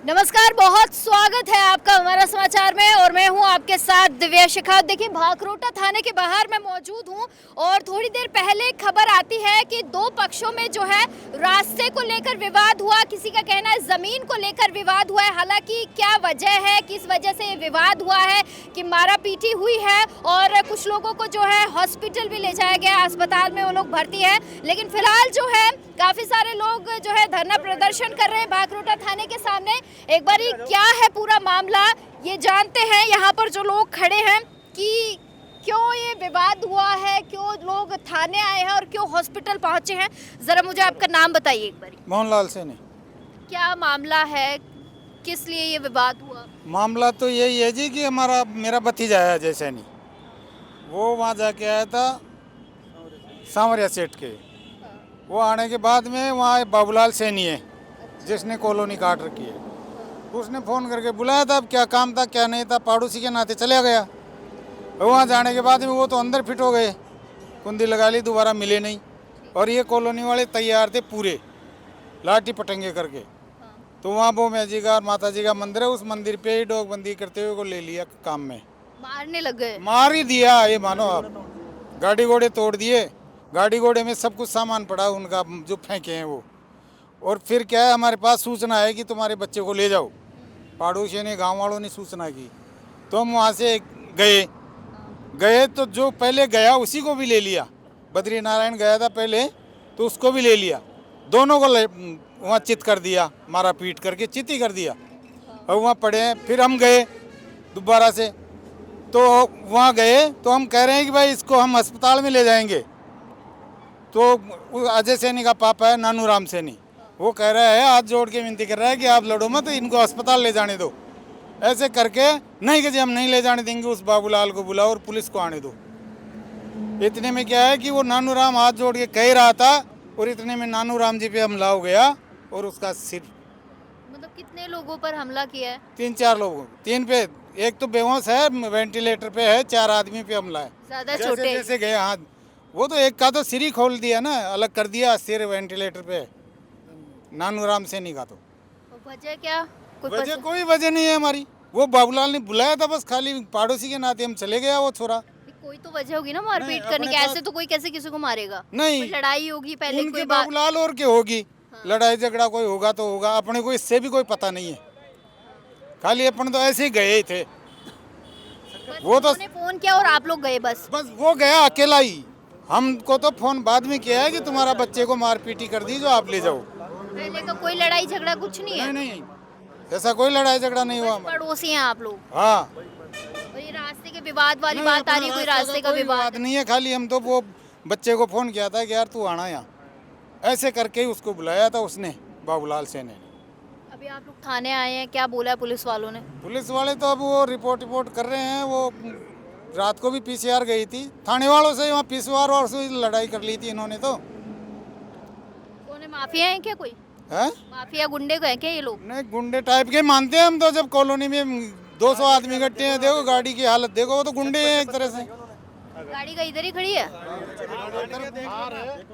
नमस्कार, बहुत स्वागत है आपका हमारा समाचार में और मैं हूं आपके साथ दिव्या शिखा। देखिए, भाकरोटा थाने के बाहर मैं मौजूद हूं और थोड़ी देर पहले खबर आती है कि दो पक्षों में जो है रास्ते को लेकर विवाद हुआ। किसी का कहना है जमीन को लेकर विवाद हुआ है। हालांकि क्या वजह है, किस वजह से ये विवाद हुआ है कि मारापीटी हुई है और कुछ लोगों को जो है हॉस्पिटल भी ले जाया गया, अस्पताल में वो लोग भर्ती है। लेकिन फिलहाल जो है काफी सारे लोग जो है धरना प्रदर्शन कर रहे हैं भाकरोटा थाने के सामने। एक बार क्या है पूरा मामला ये जानते हैं यहाँ पर जो लोग खड़े हैं कि क्यों ये विवाद हुआ है, क्यों लोग थाने आए हैं और क्यों हॉस्पिटल पहुंचे हैं। जरा मुझे आपका नाम बताइए एक बार। मोहनलाल सैनी। क्या मामला है, किस लिए ये विवाद हुआ? मामला तो यही है जी कि मेरा भतीजा है अजय सैनी, वो वहाँ जाके आया था सांवरिया सेठ के। वो आने के बाद में वहाँ बाबूलाल सैनी है जिसने कॉलोनी काट रखी है, उसने फ़ोन करके बुलाया था। अब क्या काम था क्या नहीं था, पड़ोसी के नाते चला गया। वहाँ जाने के बाद में वो तो अंदर फिट हो गए, कुंडी लगा ली, दोबारा मिले नहीं। और ये कॉलोनी वाले तैयार थे पूरे लाठी पटंगे करके। तो वहाँ बोमिया जी का और माता जी का मंदिर है, उस मंदिर पे ही डोकबंदी करते हुए को ले लिया काम में। मारने लग गए? मार ही दिया, ये मानो आप। गाड़ी घोड़े तोड़ दिए, गाड़ी घोड़े में सब कुछ सामान पड़ा उनका जो फेंके हैं वो। और फिर क्या है, हमारे पास सूचना है कि तुम्हारे बच्चे को ले जाओ। पड़ोसियों ने, गांव वालों ने सूचना की तो हम वहाँ से गए तो जो पहले गया उसी को भी ले लिया। बद्री नारायण गया था पहले तो उसको भी ले लिया, दोनों को वहाँ चित कर दिया, मारा पीट करके चित ही कर दिया। और वहाँ पड़े हैं। फिर हम गए दोबारा से, तो वहाँ गए तो हम कह रहे हैं कि भाई इसको हम अस्पताल में ले जाएंगे। तो अजय सैनी का पापा है नानू राम सैनी, वो कह रहा है, हाथ जोड़ के विनती कर रहा है कि आप लड़ो मत, इनको अस्पताल ले जाने दो। ऐसे करके नहीं कि जी हम नहीं ले जाने देंगे, उस बाबूलाल को बुलाओ और पुलिस को आने दो। इतने में क्या है कि वो नानू राम हाथ जोड़ के कह रहा था और इतने में नानू राम जी पे हमला हो गया और उसका सिर। मतलब कितने लोगों पर हमला किया है? 3-4 लोगों, 3 पे, एक तो बेहोश है, वेंटिलेटर पे है, 4 आदमी पे हमला है। ज्यादा छोटे जैसे गए हाथ, वो तो एक का तो सिर ही खोल दिया ना, अलग कर दिया सिर वेंटिलेटर पे नानू राम सैनी का। तो वजह क्या? कोई वजह नहीं है हमारी। वो बाबूलाल ने बुलाया था बस, खाली पड़ोसी के नाते हम चले गया। वो छोरा, कोई तो वजह होगी ना मारपीट करने की। ऐसे तो कोई कैसे किसी को मारेगा? नहीं, कोई लड़ाई होगी पहले, उनके कोई बात। बाबूलाल और क्या होगी? हाँ। लड़ाई झगड़ा कोई होगा तो होगा, अपने को इससे भी कोई पता नहीं है। खाली अपन तो ऐसे ही गए ही थे। वो तो फोन किया और आप लोग गए बस वो गया अकेला ही। हमको तो फोन बाद में किया है कि तुम्हारा बच्चे को मारपीटी कर दी, जो आप ले जाओ। पहले का कोई लड़ाई झगड़ा कुछ नहीं है? नहीं, ऐसा कोई लड़ाई झगड़ा नहीं हुआ। पड़ोसी हैं आप लोग? हाँ। और ये रास्ते के विवाद वाली बात आ रही है? कोई रास्ते का विवाद नहीं है, खाली हम तो वो बच्चे को फोन किया था कि यार तू आना यहाँ, ऐसे करके ही उसको बुलाया था उसने, बाबूलाल सैनी ने। अभी आप लोग थाने आए हैं, क्या बोला है पुलिस वालों ने? पुलिस वाले तो अब वो रिपोर्ट कर रहे हैं। वो रात को भी पीसीआर गई थी, थाने वालों से वहाँ पीसीआर और से लड़ाई कर ली थी इन्होंने। तो कौन है, माफिया हैं क्या? कोई है माफिया गुंडे को है क्या ये लोग? नहीं, गुंडे टाइप के मानते हैं हम तो। जब कॉलोनी में 200 आदमी इकट्ठे हैं, देखो गाड़ी की हालत देखो, वो तो गुंडे हैं एक तरह से। गाड़ी का इधर ही खड़ी है।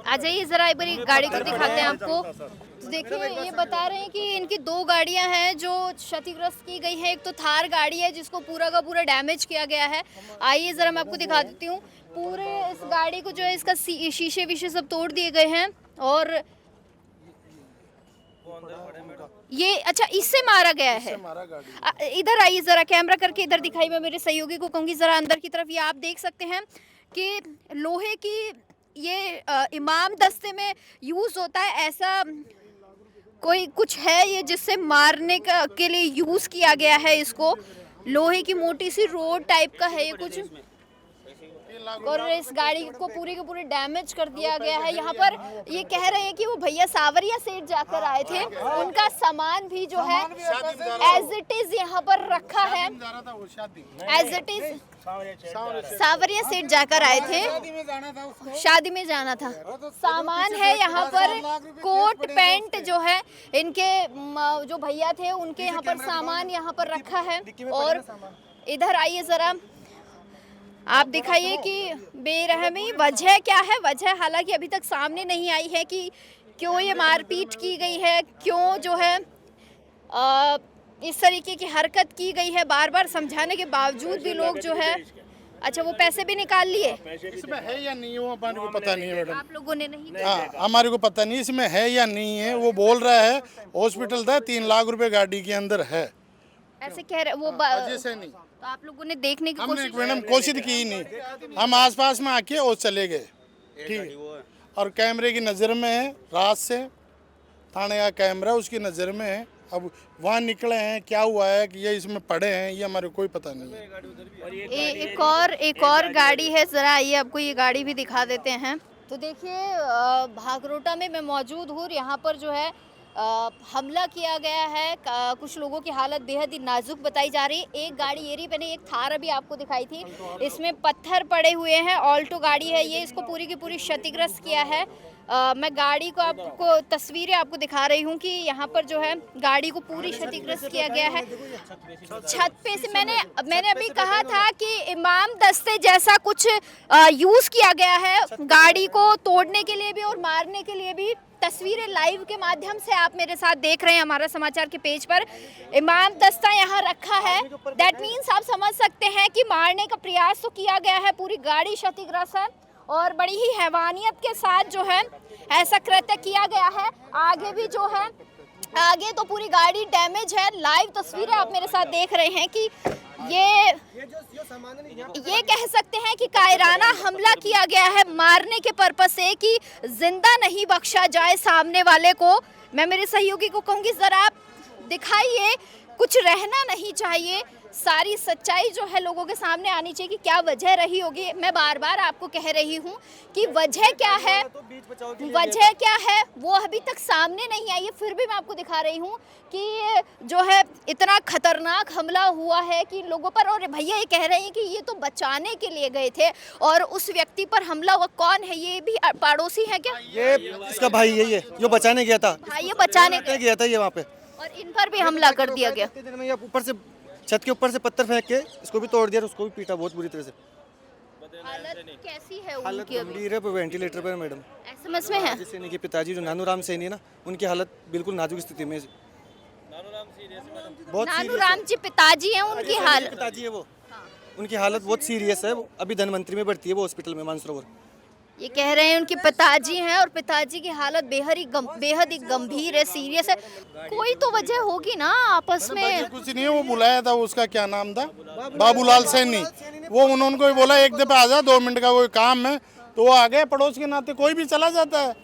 आ जाइए जरा एक बार गाड़ी को दिखाते हैं आपको। तो देखिए, ये बता रहे हैं कि इनकी 2 गाड़ियां हैं जो क्षतिग्रस्त की गई है। एक तो थार गाड़ी है जिसको पूरा का पूरा डैमेज किया गया है। आइए जरा मैं आपको दिखा देती हूँ। पूरे इस गाड़ी को जो है, इसका शीशे विशे सब तोड़ दिए गए हैं। और ये अच्छा, इससे मारा गया है। इधर आइए जरा, कैमरा करके इधर दिखाई। मैं मेरे सहयोगी को कहूँगी जरा अंदर की तरफ। ये आप देख सकते हैं कि लोहे की ये इमाम दस्ते में यूज होता है, ऐसा कोई कुछ है ये जिससे मारने के लिए यूज किया गया है इसको। लोहे की मोटी सी रोड टाइप का है ये कुछ। और इस गाड़ी को पूरी के पूरी डैमेज कर दिया गया है। यहाँ पर ये कह रहे हैं कि वो भैया सांवरिया सेठ जाकर आए थे, उनका सामान भी जो है एज इट इज यहाँ पर रखा है। एज इट इज सांवरिया सेठ जाकर आए थे, शादी में जाना था। सामान है यहाँ पर, कोट पैंट जो है इनके जो भैया थे उनके यहाँ पर सामान यहाँ पर रखा है। और इधर आइए जरा, आप दिखाइए कि बेरहमी वजह क्या है। वजह हालांकि अभी तक सामने नहीं आई है कि क्यों ये मारपीट की गई है, क्यों जो है इस तरीके की हरकत की गई है, बार बार समझाने के बावजूद भी लोग जो है, अच्छा वो पैसे भी निकाल लिए, इसमें है या नहीं है वो हमारे को पता नहीं है मैडम। आप लोगों ने नहीं किया? हाँ, हमारे को पता नहीं इसमें है या नहीं है। वो बोल रहा है हॉस्पिटल था 3 लाख रुपए गाड़ी के अंदर है, ऐसे कह रहे वो जैसे नहीं। तो आप लोगों ने देखने की हमने कोशिश मैडम कोशिश की ही नहीं, हम आसपास में आके और चले गए, ठीक है। और कैमरे की नज़र में है, रात से थाने का कैमरा उसकी नज़र में है। अब वहाँ निकले हैं, क्या हुआ है कि ये इसमें पड़े हैं, ये हमारे को कोई पता नहीं है। एक और गाड़ी है, जरा आइए आपको ये गाड़ी भी दिखा देते हैं। तो देखिए भागरोटा में मैं मौजूद हूँ, यहाँ पर जो है हमला किया गया है, कुछ लोगों की हालत बेहद ही नाजुक बताई जा रही है। एक गाड़ी ये रही, मैंने एक थार अभी आपको दिखाई थी, इसमें पत्थर पड़े हुए हैं, ऑल्टो गाड़ी है ये, इसको पूरी की पूरी क्षतिग्रस्त किया है। मैं गाड़ी को आपको तस्वीरें आपको दिखा रही हूँ कि यहाँ पर जो है गाड़ी को पूरी क्षतिग्रस्त किया गया है। छत पे से मैंने अभी कहा था कि इमाम दस्ते जैसा कुछ यूज़ किया गया है गाड़ी को तोड़ने के लिए भी और मारने के लिए भी। तस्वीरें लाइव के माध्यम से आप मेरे साथ देख रहे हैं हमारा समाचार के पेज पर, इमाम दस्ता यहाँ रखा है। दैट मीन्स आप समझ सकते हैं कि मारने का प्रयास तो किया गया है, पूरी गाड़ी क्षतिग्रस्त है और बड़ी ही हैवानियत के साथ जो है ऐसा कृत्य किया गया है। आगे भी जो है, आगे तो पूरी गाड़ी डैमेज है। लाइव तस्वीरें आप मेरे साथ देख रहे हैं कि ये कह सकते हैं कि कायराना हमला किया गया है मारने के पर्पस से, कि जिंदा नहीं बख्शा जाए सामने वाले को। मैं मेरे सहयोगी को कहूँगी जरा आप दिखाइए, कुछ रहना नहीं चाहिए, सारी सच्चाई जो है लोगों के सामने आनी चाहिए कि क्या वजह रही होगी। मैं बार बार आपको कह रही हूँ कि वजह क्या है, वजह क्या है वो अभी तक सामने नहीं आई है, फिर भी मैं आपको दिखा रही हूँ कि जो है इतना खतरनाक हमला हुआ है कि लोगों पर। और भैया ये कह रहे हैं कि ये तो बचाने के लिए गए थे और उस व्यक्ति पर हमला हुआ, कौन है ये भी पड़ोसी है क्या? ये इसका भाई है, ये जो बचाने गया था, भाई ये बचाने गया था ये वहाँ पे, और इन पर भी हमला कर दिया गया। ऊपर से छत के ऊपर से पत्थर फेंक के इसको भी तोड़ दिया, उसको भी पीटा बहुत बुरी तरह से। हालत कैसी है हालत उनकी अभी? गंभीर है, वेंटिलेटर पर है मैडम। एसएमएस में है? सैनी के पिताजी जो नानूराम सैनी है ना, उनकी हालत बिल्कुल नाजुक स्थिति में। बहुत नानूराम जी पिताजी हैं, उनकी हालत, पिताजी है वो, उनकी हालत बहुत सीरियस है। वो अभी धनवंतरी में भर्ती है वो हॉस्पिटल में, मानसरोवर। ये कह रहे हैं उनके पिताजी हैं और पिताजी की हालत बेहद ही गंभीर है, सीरियस है। कोई तो वजह होगी ना आपस में। कुछ नहीं है, वो बुलाया था, उसका क्या नाम था, बाबूलाल सैनी, वो उन्होंने को बोला एक दफा आ जा, 2 मिनट का कोई काम है, तो वो आ गए। पड़ोस के नाते कोई भी चला जाता है,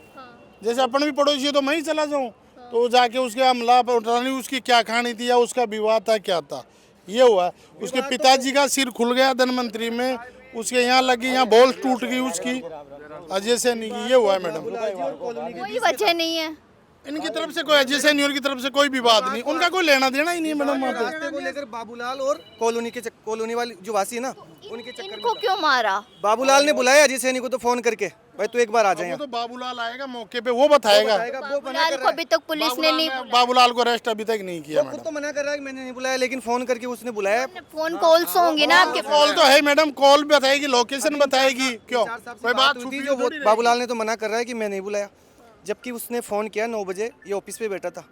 जैसे अपन भी पड़ोसी है तो मैं ही चला जाऊँ, तो जाके उसके हमला पर उसकी क्या कहानी थी या उसका विवाद था क्या था, ये हुआ। उसके पिताजी का सिर खुल गया धनवंतरी में, उसके यहाँ लगी, यहाँ बॉल टूट गई उसकी, अजय सैनी की, ये हुआ है मैडम। कोई वजह नहीं है इनकी तरफ से, कोई अजय सैनी की तरफ से कोई विवाद नहीं, उनका कोई लेना देना ही नहीं है मैडम। वहाँ पे रास्ते को लेकर बाबूलाल और कॉलोनी वाली जो वासी है ना, उनके चक्कर इनको क्यों मारा? बाबूलाल ने बुलाया अजय सैनी को तो फोन करके, भाई तू एक बार आ जाए। वो तो बाबूलाल आएगा मौके पे, वो बताएगा। बाबूलाल को अभी तक पुलिस ने नहीं, बाबूलाल को अरेस्ट अभी तक नहीं किया खुद मैडम। तो मना कर रहा है कि मैंने नहीं बुलाया, लेकिन फोन करके उसने बुलाया। फोन कॉल्स होंगे ना आपके? कॉल तो है मैडम, कॉल बताएगी, लोकेशन बताएगी, क्यों कोई बात थी छुपी जो थोड़ी रहेगी। बाबूलाल ने तो मना कर रहा है कि मैं नहीं बुलाया, जबकि उसने फ़ोन किया 9 बजे, ये ऑफिस पे बैठा था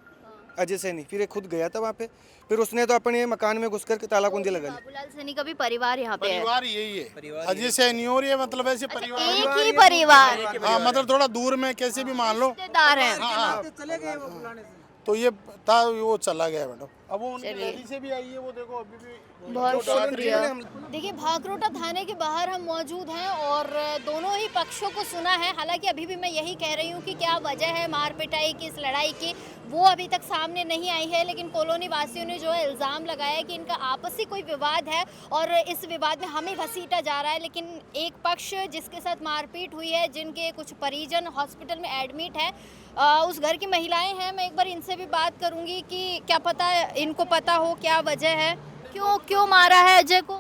अजय सैनी, फिर ये खुद गया था वहाँ पे, फिर उसने तो अपने मकान में घुसकर ताला कुंजी लगा ली। बाबूलाल सैनी का भी परिवार यहाँ पे है, परिवार यही है, अजय सैनी और ये मतलब ऐसे परिवार, एक ही परिवार, हाँ मतलब थोड़ा दूर में कैसे भी मान लो, रिश्तेदार हैं। चले गए वो बुलाने से। तो ये था, वो चला गया मैडम। अब वो उनकी दिल्ली से भी आई है, वो देखो अभी भी। बहुत शुक्रिया। देखिए भागरोटा थाने के बाहर हम मौजूद हैं और दोनों ही पक्षों को सुना है। हालांकि अभी भी मैं यही कह रही हूँ कि क्या वजह है मार पिटाई की, इस लड़ाई की, वो अभी तक सामने नहीं आई है। लेकिन कॉलोनी वासियों ने जो है इल्ज़ाम लगाया कि इनका आपसी कोई विवाद है और इस विवाद में हमें घसीटा जा रहा है। लेकिन एक पक्ष जिसके साथ मारपीट हुई है, जिनके कुछ परिजन हॉस्पिटल में एडमिट है, उस घर की महिलाएं हैं, मैं एक बार इनसे भी बात करूंगी कि क्या पता इनको पता हो क्या वजह है, क्यों मारा है अजय को।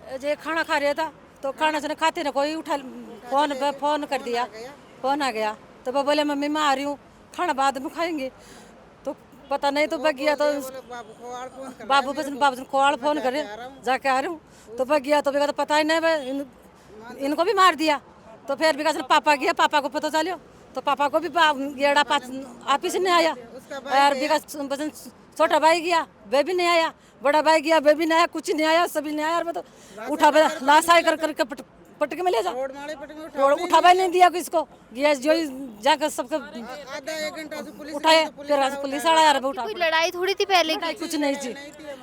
अजय खाना खा रहा था तो खाना से खाते ना कोई उठा, फोन कर दिया, फोन आ गया तो वो बोले मम्मी मैं आ रही हूँ, खाना बाद में खाएंगे। तो पता नहीं तो बग गया, तो बाबू कोवाड़ फोन करे जाके आ रही हूँ, तो बग गया तो तो पता ही नहीं, इनको भी मार दिया। तो फिर भी पापा गया, पापा को पता चलो तो पापा को भी गेड़ा ऑफिस नहीं आया, और छोटा भाई गया वे भी नहीं आया, बड़ा भाई गया वे भी नहीं आया, कुछ नहीं आया, सभी नहीं आया। और तो उठा लाश आए कर करके पटक में ले जा, उठा भाई नहीं दिया किसको, गया जो जाकर सबको उठाए, फिर पुलिस वाला यार उठा। कोई लड़ाई थोड़ी थी पहले की? कुछ नहीं थी,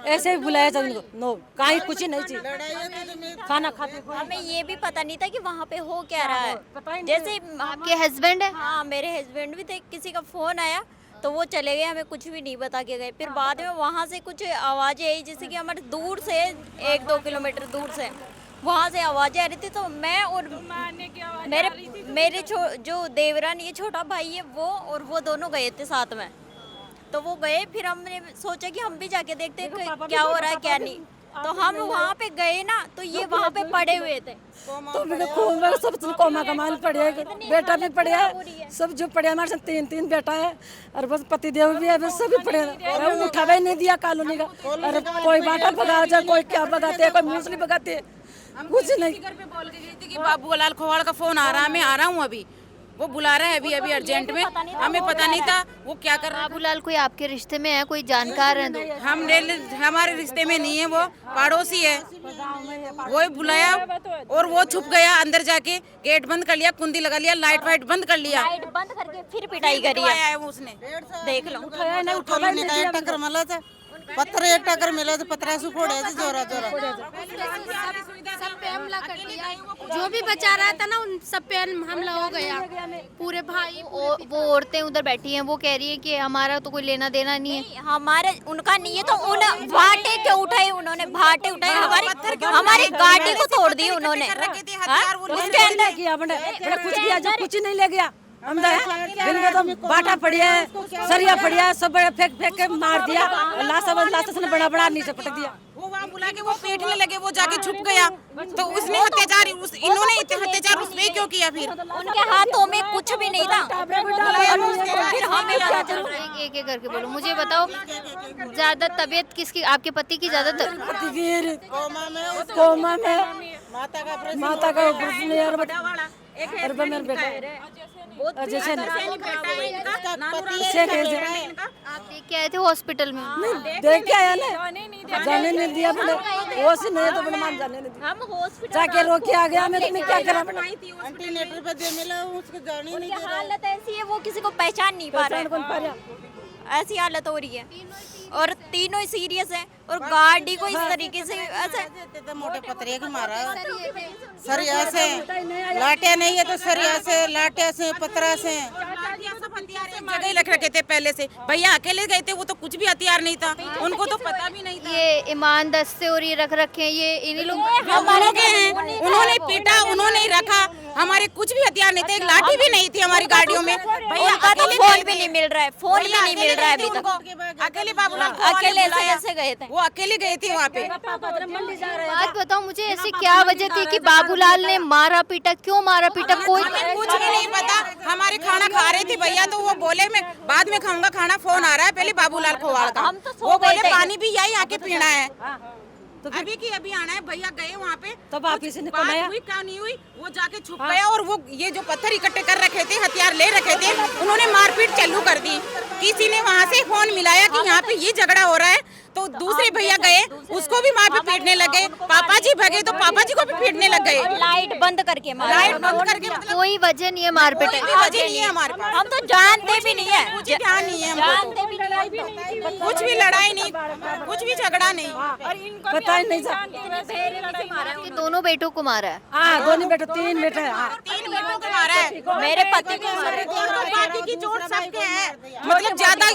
ऐसे ही बुलाया था उनको, नो कहीं कुछ नहीं थी, खाना खाते। हमें ये भी पता नहीं था कि वहाँ पे हो क्या रहा है। जैसे आपके हस्बैंड है? हाँ, मेरे हस्बैंड भी थे, किसी का फोन आया तो वो चले गए, हमें कुछ भी नहीं बता के गए। फिर बाद में वहाँ से कुछ आवाज़ें आई, जैसे कि हमारे दूर से 1-2 किलोमीटर दूर से वहाँ से आवाज़ें आ रही थी। तो मैं और मेरे जो देवरान ये छोटा भाई है वो और वो दोनों गए थे साथ में। तो वो गए, फिर हमने सोचा कि हम भी जाके देखते हैं क्या हो रहा है क्या नहीं। तो हम वहाँ पे गए ना, तो ये वहाँ पे पड़े हुए थे। तो सब कोमा का माल पड़े है, बेटा भी पड़े है, सब जो पड़े हमारे साथ 3 बेटा है, और बस पति देव भी है, बस सभी पड़े हैं। उठावा ही नहीं दिया कॉलोनी का, अरे कोई बाटा भगा जाए, कोई क्या भगाते है, कोई मूसली भगाते है, कुछ नहीं। घर पे बोल के गई थी कि बाबूलाल खोवाड़ का फोन आ रहा है, मैं आ रहा हूँ अभी, वो बुला रहा है अभी अर्जेंट में। हमें पता नहीं था वो क्या कर रहा है। बाबूलाल कोई आपके रिश्ते में है, कोई जानकार है? हमारे रिश्ते में नहीं है, वो पड़ोसी है, वो बुलाया और वो छुप गया अंदर जाके, गेट बंद कर लिया, कुंडी लगा लिया, लाइट वाइट बंद कर लिया, लाइट बंद करके फिर पिटाई करी है उसने। देख लो। टक्कर मिला था, पत्थर एक टक्कर मिला तो पत्थर से फोड़े थे जोरा जोरा। सब पे हमला कर दिया, जो भी बचा रहा था ना उन सब पे हमला हो गया। पूरे भाई वो औरतें उधर बैठी हैं, वो कह रही है कि हमारा तो कोई लेना देना नहीं है। हमारे उनका नहीं है, तो उन भाटे के उठाए उन्होंने, भाटे उठाए, हमारी गाड़ी को तोड़ दी उन्होंने। उसके अंदर किया बड़ा कुछ किया, जो कुछ नहीं ले गया हम तो बाटा पड़िया है, सरिया पड़िया है, सब बड़े फेंक फेंक के मार दिया, लाश ने बड़ा बड़ा नीचे पटक दिया। वो वहाँ बुला के वो पीटने लगे, वो जाके छुप गया, तो उसने अत्याचार इन्होंने अत्याचार उस पे क्यों किया? फिर उनके हाथों में कुछ भी नहीं था। फिर हमें एक करके बोलो, मुझे बताओ ज्यादा तबीयत किसकी? आपके पति की ज्यादा कोमा में माता का अजय सेन आप देख के आए थे हॉस्पिटल में? देख के आया ना, जाने नहीं दिया बड़े, वो से नहीं तो बड़े मान जाने नहीं दिया। हम हॉस्पिटल जाके रोके आ गया, मैं तुम्हें क्या करा? एंटीनेटर पे दे मिला, उसको जाने नहीं दे रहा। हालत ऐसी है, वो किसी को पहचान नहीं पा रहा है, ऐसी हालत हो रही है। और तीनों ही सीरियस है, और गाड़ी को इस तरीके से ऐसे मोटे पत्थर के मारा, सरिया से लाटे नहीं है तो सरिया से, लाटे से, पत्थरा से जगह रख रखे थे पहले से। भैया अकेले गए थे, वो तो कुछ भी हथियार नहीं था, उनको तो पता भी नहीं था। ये ईमान दस्ते और ये रख रखे हैं, ये इन्हीं लोग हमारे के हैं, उन्होंने पीटा, उन्होंने ही रखा, हमारे कुछ भी हथियार नहीं थे, एक लाठी भी नहीं थी हमारी गाड़ियों में। भैया उनका तो फोन भी नहीं मिल रहा है, फोन भी नहीं मिल रहा है अभी तक। अकेले बाबूलाल अकेले ऐसे गए थे, वो अकेले गए थे वहाँ पे। बात बताओ मुझे, ऐसी क्या वजह थी कि बाबूलाल ने मारा पीटा? क्यों मारा पीटा? कोई कुछ भी नहीं पता। हमारे खाना खा रहे थे भैया, तो वो बोले मैं बाद में खाऊंगा खाना, फोन आ रहा है पहले बाबूलाल खोवाड़ का। वो बोले पानी भी यही आके पीना है, तो अभी की अभी आना है। भैया गए वहाँ पे, तो वापिस बात हुई क्या नहीं हुई, वो जाके छुप गया। और वो ये जो पत्थर इकट्ठे कर रखे थे, हथियार ले रखे थे, उन्होंने मारपीट चालू कर दी। किसी ने वहाँ से फोन मिलाया कि यहाँ पे ये झगड़ा हो रहा है, तो दूसरे भैया गए, उसको भी वहाँ पे पीटने लगे। पापा जी भगे तो पापा जी को भी पीटने लग गए, लाइट बंद करके मारा। लाइट बंद करके। मतलब कोई वजह नहीं है मारपीट की? वजह नहीं है हमारे पास, हम तो जानते भी नहीं है, कुछ ध्यान नहीं है हमको, जानते भी नहीं है, कुछ भी लड़ाई नहीं, कुछ भी झगड़ा नहीं, पता ही नहीं था। कि दोनों बेटों को मारा है? हाँ, दोनों बेटे, 3 बेटे हैं। 3 बेटों को मारा है, मेरे पति को मारा है। बाकी की चोट सबके है, मतलब ज्यादा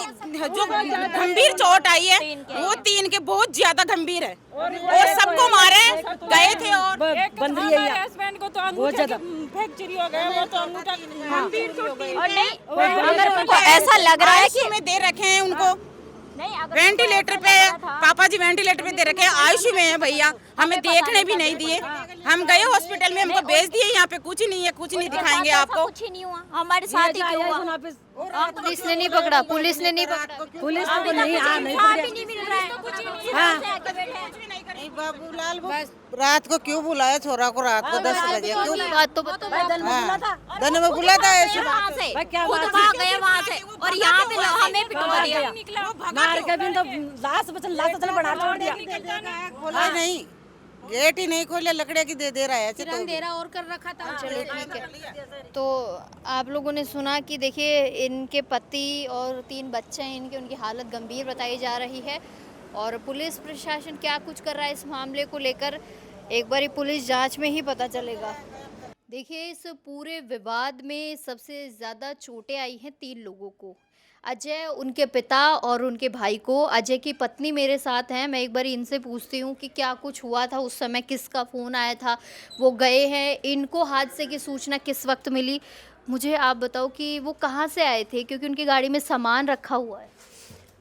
जो गंभीर चोट आई है वो 3 के बहुत ज्यादा गंभीर है, और सबको मारे हैं। गए थे और बंद रही है हस्बैंड को तो बहुत ज्यादा फ्रैक्चर हो गया, वो तो अंगूठा गंभीर चोट थी। और नहीं, अगर उनको ऐसा लग रहा है कि में दे रखे हैं उनको, वेंटिलेटर पे पापा जी वेंटिलेटर पे दे रखे हैं, आईसीयू में है भैया, हमें देखने भी नहीं दिए। हम गए हॉस्पिटल में, हमको भेज दिए, यहाँ पे कुछ नहीं है, कुछ नहीं दिखाएंगे आपको। कुछ ही नहीं हुआ, हमारे साथ ही क्यों हुआ? पुलिस ने नहीं पकड़ा? पुलिस ने नहीं पकड़ा? पुलिस को नहीं, हाँ नहीं भी नहीं मिल रहा है, बाबूलाल वो रात को क्यों बुलाया छोरा को, रात को 10 बजे क्यों? बात तो बताओ। हाँ, दिन में बुला था ऐसी वहाँ बात। से खुद भाग गए वहाँ से और यहाँ पे हमें पिटवा दिया। मार के भी तो लाश बचन बना छोड़ दिया। खोला नहीं, गेट ही नहीं खोले, लकड़े की दे रहा है ऐसे तो। अंधेरा और कर रखा था। चलो ठीक है। तो आप लोगों ने सुना कि देखिए इनके पति और 3 बच्चे हैं इनके, उनकी हालत गंभीर बताई जा रही है और पुलिस प्रशासन क्या कुछ कर रहा है इस मामले को लेकर एक बारी पुलिस जांच में ही पता चलेगा। देखिए इस पूरे विवाद में सबसे ज़्यादा चोटें आई हैं 3 लोगों को, अजय, उनके पिता और उनके भाई को। अजय की पत्नी मेरे साथ हैं, मैं एक बार इनसे पूछती हूँ कि क्या कुछ हुआ था उस समय, किसका फ़ोन आया था, वो गए हैं, इनको हादसे की सूचना किस वक्त मिली। मुझे आप बताओ कि वो कहाँ से आए थे, क्योंकि उनकी गाड़ी में सामान रखा हुआ है।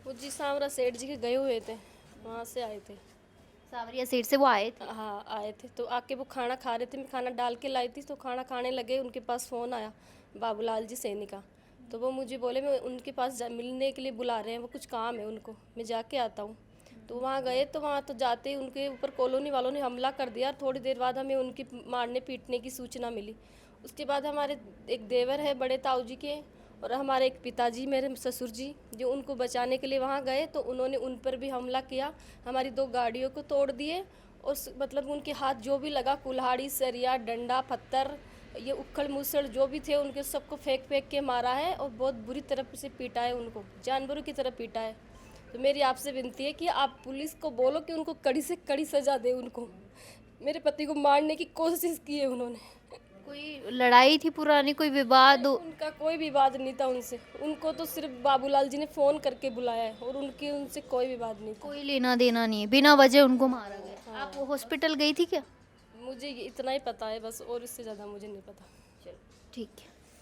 वो जी सांवरा सेठ जी के गए हुए थे, वहाँ से आए थे। सावरिया सीट से वो आए थे? हाँ आए थे, तो आके वो खाना खा रहे थे, मैं खाना डाल के लाई थी, तो खाना खाने लगे, उनके पास फ़ोन आया बाबूलाल जी सैनी का। तो वो मुझे बोले मैं उनके पास मिलने के लिए बुला रहे हैं, वो कुछ काम है उनको, मैं जाके आता हूँ। तो वहाँ गए, तो वहाँ तो जाते ही उनके ऊपर कॉलोनी वालों ने हमला कर दिया। थोड़ी देर बाद हमें उनकी मारने पीटने की सूचना मिली। उसके बाद हमारे एक देवर है बड़े ताऊ जी के, और हमारे एक पिताजी मेरे ससुर जी, जो उनको बचाने के लिए वहाँ गए, तो उन्होंने उन पर भी हमला किया, हमारी 2 गाड़ियों को तोड़ दिए और मतलब उनके हाथ जो भी लगा, कुल्हाड़ी, सरिया, डंडा, पत्थर, ये उखड़ मुसड़ जो भी थे उनके सबको फेंक फेंक के मारा है और बहुत बुरी तरह से पीटा है, उनको जानवरों की तरह पीटा है। तो मेरी आपसे विनती है कि आप पुलिस को बोलो कि उनको कड़ी से कड़ी सजा दे। उनको मेरे पति को मारने की कोशिश की है उन्होंने। कोई लड़ाई थी पुरानी, कोई विवाद? उनका कोई विवाद नहीं था उनसे, उनको तो सिर्फ बाबूलाल जी ने फ़ोन करके बुलाया है और उनकी उनसे कोई विवाद नहीं था। कोई लेना देना नहीं है, बिना वजह उनको मारा गया। आप हॉस्पिटल गई थी क्या? मुझे इतना ही पता है बस, और इससे ज़्यादा मुझे नहीं पता। ठीक है।